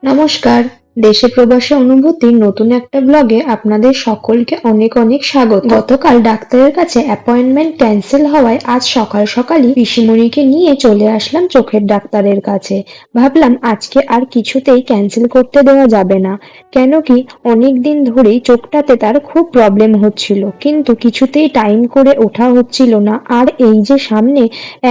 নমস্কার। দেশে প্রবাসে অনুভূতির নতুন একটা ব্লগে আপনাদের সকলকে অনেক অনেক স্বাগত। গতকাল ডাক্তারের কাছে অ্যাপয়েন্টমেন্ট ক্যান্সেল হওয়ায় আজ সকাল সকালই পিসিমণিকে নিয়ে চলে আসলাম চোখের ডাক্তারের কাছে। ভাবলাম আজকে আর কিছুতেই ক্যান্সেল করতে দেওয়া যাবে না, কেন কি অনেক দিন ধরেই চোখটাতে তার খুব প্রবলেম হচ্ছিল, কিন্তু কিছুতেই টাইম করে ওঠা হচ্ছিল না। আর এই যে সামনে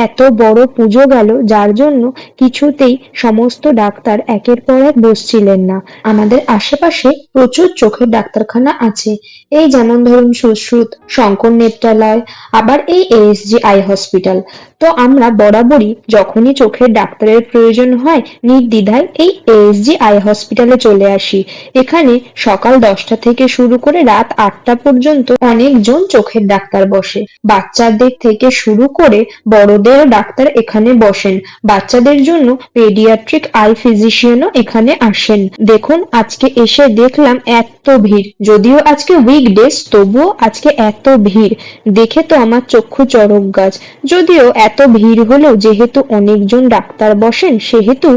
এত বড় পুজো গেল, যার জন্য কিছুতেই সমস্ত ডাক্তার একের পর এক বসছিলেন না। আমাদের আশেপাশে প্রচুর চোখের ডাক্তারখানা আছে, এই যেমন ধরুন সুশ্রুত, শঙ্কর নেত্রালয়, আবার এই এএসজি আই হসপিটাল। তো আমরা বরাবরই যখনই চোখের ডাক্তারের প্রয়োজন হয় নির্দ্বিধায় এই এএসজি আই হসপিটালে চলে আসি। এখানে সকাল 10টা থেকে শুরু করে রাত 8টা পর্যন্ত অনেকজন চোখের ডাক্তার বসে। বাচ্চাদের থেকে শুরু করে বড়দেরও ডাক্তার এখানে বসেন। বাচ্চাদের জন্য পেডিয়াট্রিক আই ফিজিশিয়ানও এখানে আসেন। দেখুন, আজকে এসে দেখলাম এত ভিড়, যদিও আজকে উইকডেজ, তবুও আজকে এত ভিড় দেখে তো আমার চক্ষু চড়ক গাছ। যদিও এত ভিড় হলেও যেহেতু অনেকজন ডাক্তার বসেন, সেহেতু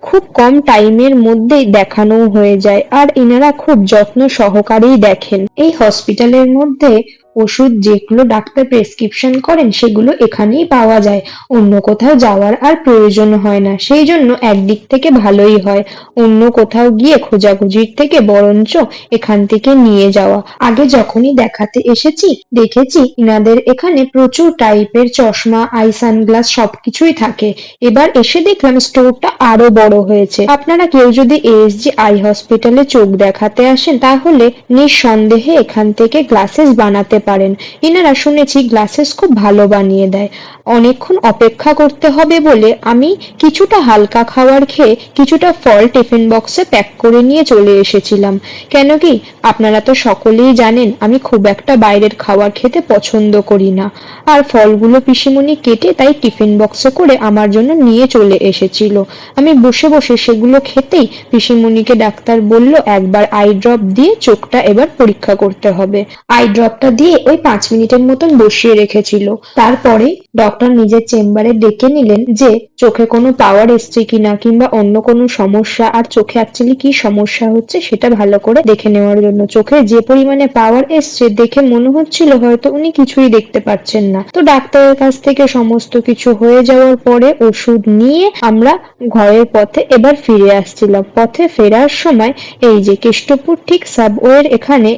খুব কম টাইমের মধ্যেই দেখানো হয়ে যায়, আর এনারা খুব যত্ন সহকারেই দেখেন। এই হসপিটালের মধ্যে ওষুধ যেগুলো ডাক্তার প্রেসক্রিপশন করেন সেগুলো এখানেই পাওয়া যায়, অন্য কোথাও যাওয়ার আর প্রয়োজন হয় না। সেই জন্য একদিক থেকে ভালোই হয়, অন্য কোথাও গিয়ে খোঁজাখুঁজির থেকে বরঞ্চ এখান থেকে নিয়ে যাওয়া। আগে যখনই দেখাতে এসেছি দেখেছি ইনাদের এখানে প্রচুর টাইপের চশমা, আই সানগ্লাস সবকিছুই থাকে। এবার এসে দেখলাম স্টোরটা আরো বড় হয়েছে। আপনারা কেউ যদি এএসজি আই হসপিটালে চোখ দেখাতে আসেন তাহলে নিঃসন্দেহে এখান থেকে গ্লাসেস বানাতে পারেন। ইনারা শুনেছি গ্লাসেস খুব ভালো বানিয়ে দেয়। অনেকক্ষণ অপেক্ষা করতে হবে বলে আমি কিছুটা হালকা খাবার খেয়ে কিছুটা ফল টিফিন বক্সে প্যাক করে নিয়ে চলে এসেছিলাম। কেন কি আপনারা তো সকলেই জানেন আমি খুব একটা বাইরের খাবার খেতে পছন্দ করি না। আর ফলগুলো পিসিমণি কেটে তাই টিফিন বক্সে করে আমার জন্য নিয়ে চলে এসেছিল। আমি বসে বসে সেগুলো খেতেই পিসিমণিকে ডাক্তার বলল একবার আই ড্রপ দিয়ে চোখটা এবার পরীক্ষা করতে হবে। আই ড্রপটা দিয়ে ওই 5 মিনিটের মতন বসিয়ে রেখেছিল। তারপরে ডক্টর নিজের চেম্বারে ডেকে নিলেন যে চোখে কোনো পাওয়ার এসছে কিনা, কিংবা অন্য কোনো সমস্যা, আর চোখে অ্যাকচুয়ালি কি সমস্যা হচ্ছে সেটা ভালো করে দেখে নেওয়ার জন্য। চোখে যে পরিমাণে পাওয়ার এসছে দেখে মনে হচ্ছিল হয়তো উনি কিছুই দেখতে পাচ্ছেন না। তো ডাক্তারের কাছ থেকে সমস্ত কিছু হয়ে যাওয়ার পরে ওষুধ নিয়ে আমরা ঘরের পথে এবার ফিরে আসছিলাম। পথে ফেরার সময় এই যে কেষ্টপুর ঠিক সাবওয়ের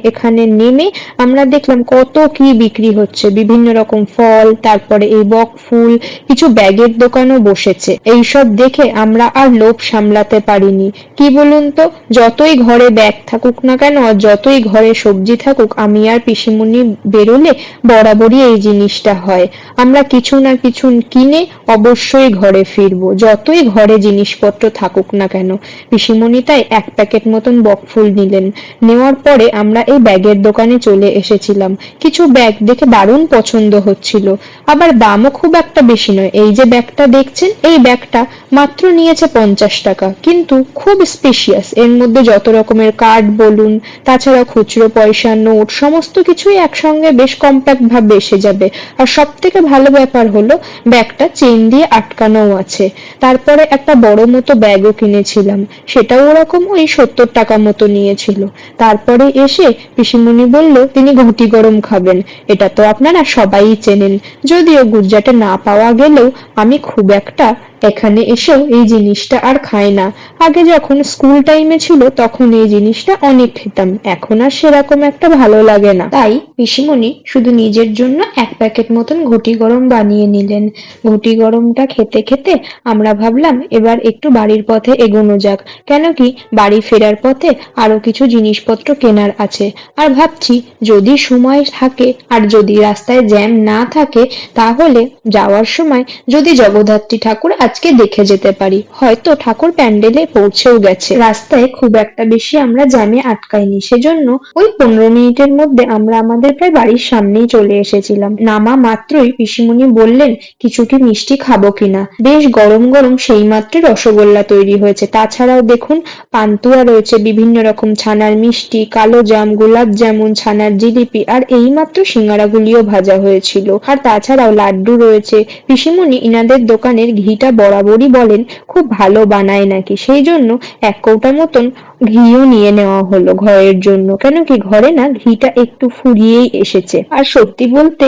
এখানে নেমে আমরা দেখলাম কত কি বিক্রি হচ্ছে, বিভিন্ন রকম ফল, তারপরে এই বক ফুল, কিছু ব্যাগের দোকানও বসেছে। এইসব দেখে আমরা আর লোভ সামলাতে পারিনি। কি বলুন তো, যতই ঘরে ব্যাগ থাকুক না কেন আর যতই ঘরে সবজি থাকুক, আমি আর পিসিমণি বেরোলে বরাবরই এই জিনিসটা হয়, আমরা কিছু না কিছু কিনে অবশ্যই ঘরে ফিরবো, যতই ঘরে জিনিসপত্র থাকুক না কেন। পিসিমণি তাই 1 প্যাকেট মতন বক ফুল নিলেন। নেওয়ার পরে আমরা এই ব্যাগের দোকানে চলে এসেছিলাম। কিছু ব্যাগ দেখে দারুণ পছন্দ হচ্ছিল, আবার দামও খুব একটা বেশি নয়। এই যে ব্যাগটা দেখছেন, এই ব্যাগটা মাত্র নিয়েছে 50 টাকা, কিন্তু খুব স্পেশিয়াস। এর মধ্যে যত রকমের কার্ড বলুন, তাছাড়া খুচরো পয়সা, নোট, সমস্ত কিছুই একসঙ্গে বেশ কম্প্যাক্ট ভাবে এসে যাবে। আর সব থেকে ভালো ব্যাপার হলো ব্যাগটা চেন দিয়ে আটকানো আছে। তারপরে একটা বড় মতো ব্যাগও কিনেছিলাম, সেটাও ওরকম ওই 70 টাকা মতো নিয়েছিল। তারপরে এসে পিসিমণি বলল তিনি ঘটি গরম খাবেন। এটা তো আপনারা সবাই চেনেন, যদিও গুজরাটে না পাওয়া গেলেও আমি খুব একটা এখানে এসেও এই জিনিসটা আর খাই না। আগে যখন স্কুল টাইমে ছিল তখন এই জিনিসটা অনেক খেতাম, এখন আর সেরকম একটা ভালো লাগে না। তাই পিসিমণি শুধু নিজের জন্য 1 প্যাকেট মতন ঘটি গরম বানিয়ে নিলেন। ঘটি গরমটা খেতে খেতে আমরা ভাবলাম এবার একটু বাড়ির পথে এগোনো যাক, কেন কি বাড়ি ফেরার পথে আরো কিছু জিনিসপত্র কেনার আছে। আর ভাবছি যদি সময় থাকে আর যদি রাস্তায় জ্যাম না থাকে তাহলে যাওয়ার সময় যদি জগদ্ধাত্রী ঠাকুর আজকে দেখে যেতে পারি, হয়তো ঠাকুর প্যান্ডেলে পৌঁছেও গেছে। রাস্তায় খুব একটা বেশি আমরা জ্যামে আটকাইনি, সেজন্য ওই 15 মিনিটের মধ্যে আমরা আমাদের প্রায় বাড়ির সামনেই চলে এসেছিলাম। নামা মাত্রই পিসিমণি বললেন কিছু কি মিষ্টি খাবো কিনা। বেশ গরম গরম সেই মাত্রই রসগোল্লা তৈরি হয়েছে, তাছাড়াও দেখুন পান্তুয়া রয়েছে, বিভিন্ন রকম ছানার মিষ্টি, কালো জাম, গোলাপ জামুন, ছানার জিলিপি, আর এইমাত্র সিঙ্গারাগুলিও ভাজা হয়েছিল। আর তাছাড়াও লাড্ডু রয়েছে। পিসিমণি ইনাদের দোকানের ঘিটা বরাবরই বলেন খুব ভালো বানায় নাকি, সেই জন্য 1 কৌটা মতন ঘিও নিয়ে নেওয়া হলো ঘরের জন্য। কেন কি ঘরে না ঘিটা একটু ফুরিয়েই এসেছে। আর সত্যি বলতে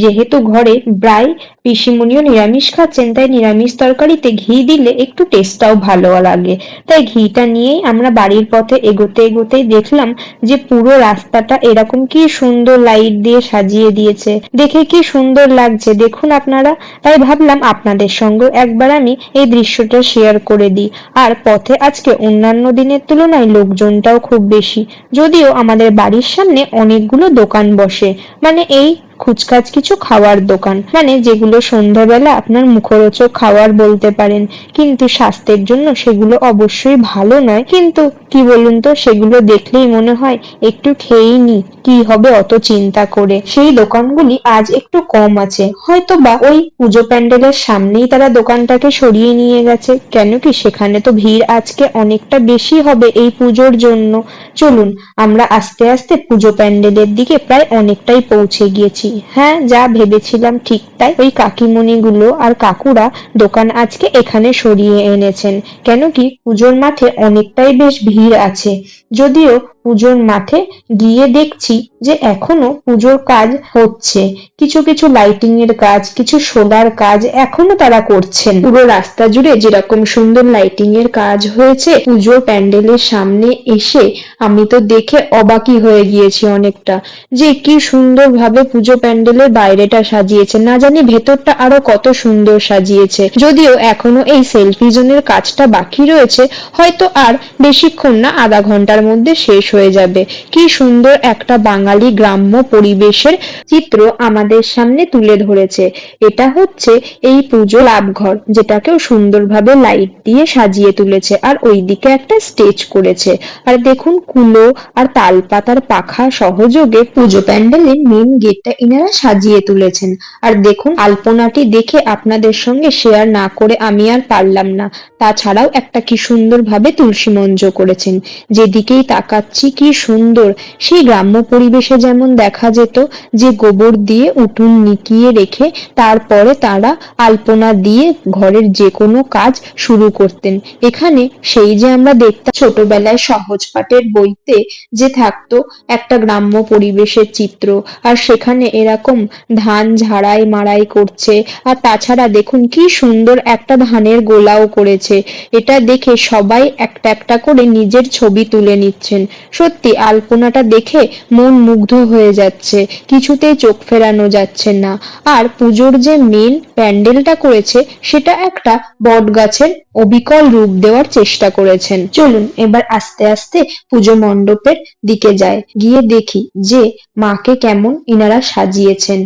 যেহেতু ঘরে প্রায় পিসিমণিও নিরামিষ খাচ্ছেন, তাই নিরামিষ তরকারিতে ঘি দিলে একটু টেস্টটাও ভালো লাগে। তাই ঘিটা নিয়েই আমরা বাড়ির পথে এগোতে এগোতেই দেখলাম যে পুরো রাস্তাটা এরকম কি সুন্দর লাইট দিয়ে সাজিয়ে দিয়েছে, দেখে কি সুন্দর লাগছে দেখুন আপনারা। তাই ভাবলাম আপনাদের সঙ্গেও একবার আমি এই দৃশ্যটা শেয়ার করে দিই। আর পথে আজকে অন্যান্য দিনের তুলনায় লোকজনটাও খুব বেশি, যদিও আমাদের বাড়ির সামনে অনেকগুলো দোকান বসে, মানে এই খুচখাচ কিছু খাওয়ার দোকান, মানে যেগুলো সন্ধ্যাবেলা আপনার মুখরোচক খাওয়ার বলতে পারেন, কিন্তু স্বাস্থ্যের জন্য সেগুলো অবশ্যই ভালো নয়। কিন্তু কি বলুন তো, সেগুলো দেখলেই মনে হয় একটু খেয়েই নি, কি হবে অত চিন্তা করে। সেই দোকানগুলি আজ একটু কম আছে, হয়তো বা ওই পুজো প্যান্ডেলের সামনেই তারা দোকানটাকে সরিয়ে নিয়ে গেছে, কেন কি সেখানে তো ভিড় আজকে অনেকটা বেশি হবে এই পুজোর জন্য। চলুন আমরা আস্তে আস্তে পুজো প্যান্ডেলের দিকে প্রায় অনেকটাই পৌঁছে গিয়েছি। হ্যাঁ, যা ভেবেছিলাম ঠিক তাই, ওই কাকিমণিগুলো আর কাকুরা দোকান আজকে এখানে সরিয়ে এনেছেন, কেন কি পুজোর মাঠে অনেকটাই বেশ ভিড় আছে। যদিও পুজোর মাঠে গিয়ে দেখছি যে এখনো পুজোর কাজ হচ্ছে, কিছু কিছু লাইটিং এর কাজ, কিছু সোলার কাজ এখনো তারা করছেন। পুরো রাস্তা জুড়ে যেরকম সুন্দর লাইটিং এর কাজ হয়েছে, পুজোর প্যান্ডেলের সামনে এসে আমি তো দেখে অবাকই হয়ে গিয়েছি অনেকটা, যে কি সুন্দর ভাবে পুজো প্যান্ডেলের বাইরেটা সাজিয়েছে, না জানি ভেতরটা আরো কত সুন্দর সাজিয়েছে। যদিও এখনো এই সেলফি জোনের কাজটা বাকি রয়েছে, হয়তো আর বেশিক্ষণ না, আধা ঘন্টার মধ্যে শেষ হয়ে যাবে। কি সুন্দর একটা বাঙালি গ্রাম্য পরিবেশের চিত্র আমাদের সামনে তুলে ধরেছে। এটা হচ্ছে এই পুজো ক্লাবঘর, যেটাকেও সুন্দরভাবে লাইট দিয়ে সাজিয়ে তুলেছে, আর ওইদিকে একটা স্টেজ করেছে। আর দেখুন কুলো আর তালপাতার পাখা সহযোগে পুজো প্যান্ডেলের মেন গেটটা ইনারা সাজিয়ে তুলেছেন। আর দেখুন আলপনাটি দেখে আপনাদের সঙ্গে শেয়ার না করে আমি আর পারলাম না। তাছাড়াও একটা কি সুন্দর ভাবে তুলসী মঞ্চ করেছেন, যেদিকেই তাকাচ্ছি কি সুন্দর। সেই গ্রাম্য পরিবেশে যেমন দেখা যেত যে গোবর দিয়ে উঠোন নিকিয়ে রেখে তারপরে তারা আলপনা দিয়ে ঘরের যে কোনো কাজ শুরু করতেন, এখানে সেই যে আমরা দেখতাম ছোটবেলায় সহজ পাঠের বইতে যে থাকতো একটা গ্রাম্য পরিবেশের চিত্র, আর সেখানে এরকম ধান ঝাড়াই মাড়াই করছে। আর তাছাড়া দেখুন কি সুন্দর একটা ধানের গোলাও করেছে, এটা দেখে সবাই একটা একটা করে নিজের ছবি তুলে নিচ্ছেন। সত্যি আলপনাটা দেখে মন মুগ্ধ হয়ে যাচ্ছে, কিছুতেই চোখ ফেরানো যাচ্ছে না। আর পুজোর যে মেন প্যান্ডেলটা করেছে সেটা একটা বট গাছের অবিকল রূপ দেওয়ার চেষ্টা করেছেন। চলুন এবার আস্তে আস্তে পুজো মণ্ডপের দিকে যাই, গিয়ে দেখি যে মাকে কেমন ইনারা সাজিয়েছেন।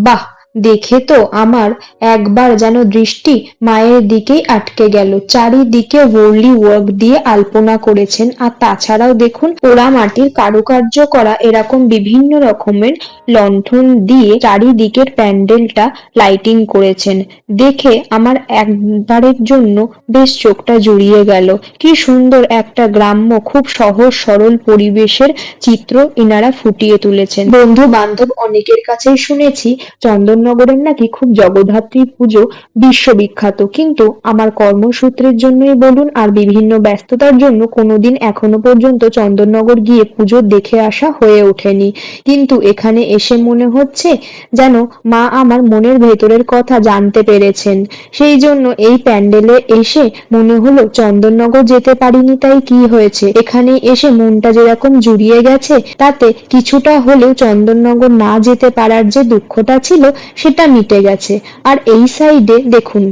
বাহ, দেখে তো আমার একবার যেন দৃষ্টি মায়ের দিকেই আটকে গেল। চারিদিকে ওয়ার্লি ওয়ার্ক দিয়ে আলপনা করেছেন, আর তাছাড়াও দেখুন পোড়া মাটির কারুকার্য করা এরকম বিভিন্ন রকমের লণ্ঠন দিয়ে চারিদিকের প্যান্ডেলটা লাইটিং করেছেন। দেখে আমার একবারের জন্য বেশ চোখটা জুড়িয়ে গেল। কি সুন্দর একটা গ্রাম্য খুব সহজ সরল পরিবেশের চিত্র ইনারা ফুটিয়ে তুলেছেন। বন্ধু বান্ধব অনেকের কাছেই শুনেছি চন্দননগরের নাকি খুব জগদ্ধাত্রী পুজো বিশ্ববিখ্যাত, কিন্তু আমার কর্মসূত্রের জন্যই বলুন আর বিভিন্ন ব্যস্ততার জন্য কোনোদিন এখনো পর্যন্ত চন্দননগর গিয়ে পুজো দেখে আসা হয়ে ওঠেনি। কিন্তু এখানে এসে মনে হচ্ছে যেন মা আমার মনের ভেতরের কথা জানতে পেরেছেন। সেই জন্য এই প্যান্ডেলে এসে মনে হলো চন্দননগর যেতে পারিনি তাই কি হয়েছে, এখানে এসে মনটা যেরকম জুড়িয়ে গেছে, তাতে কিছুটা হলেও চন্দননগর না যেতে পারার যে দুঃখটা ছিল সেটা মিটে গেছে। আর এই সাইডে দেখুন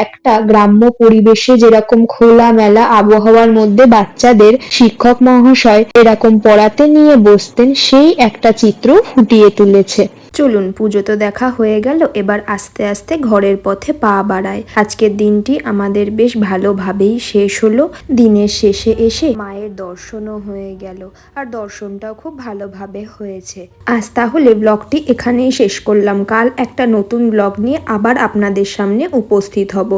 একটা গ্রাম্য পরিবেশে যেরকম খোলামেলা আবহাওয়ার মধ্যে বাচ্চাদের শিক্ষক মহাশয় এরকম পড়াতে নিয়ে বসতেন, সেই একটা চিত্র ফুটিয়ে তুলেছে। চলুন পুজো তো দেখা হয়ে গেল, এবার আস্তে আস্তে ঘরের পথে পা বাড়ায়। আজকের দিনটি আমাদের বেশ ভালোভাবেই শেষ হলো। দিনের শেষে এসে মায়ের দর্শনও হয়ে গেল, আর দর্শনটাও খুব ভালোভাবে হয়েছে। আজ তাহলে ব্লগটি এখানেই শেষ করলাম। কাল একটা নতুন ব্লগ নিয়ে আবার আপনাদের সামনে উপস্থিত হব।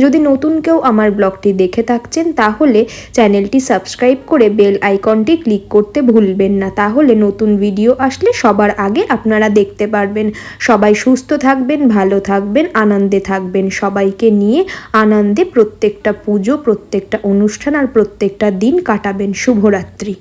যদি নতুন কেউ আমার ব্লগটি দেখে থাকছেন তাহলে চ্যানেলটি সাবস্ক্রাইব করে বেল আইকনটি ক্লিক করতে ভুলবেন না, তাহলে নতুন ভিডিও আসলে সবার আগে আপনারা দেখতে করতে পারবেন। সবাই সুস্থ থাকবেন, ভালো থাকবেন, আনন্দে থাকবেন। সবাইকে নিয়ে আনন্দে প্রত্যেকটা পুজো, প্রত্যেকটা অনুষ্ঠান আর প্রত্যেকটা দিন কাটাবেন। শুভরাত্রি।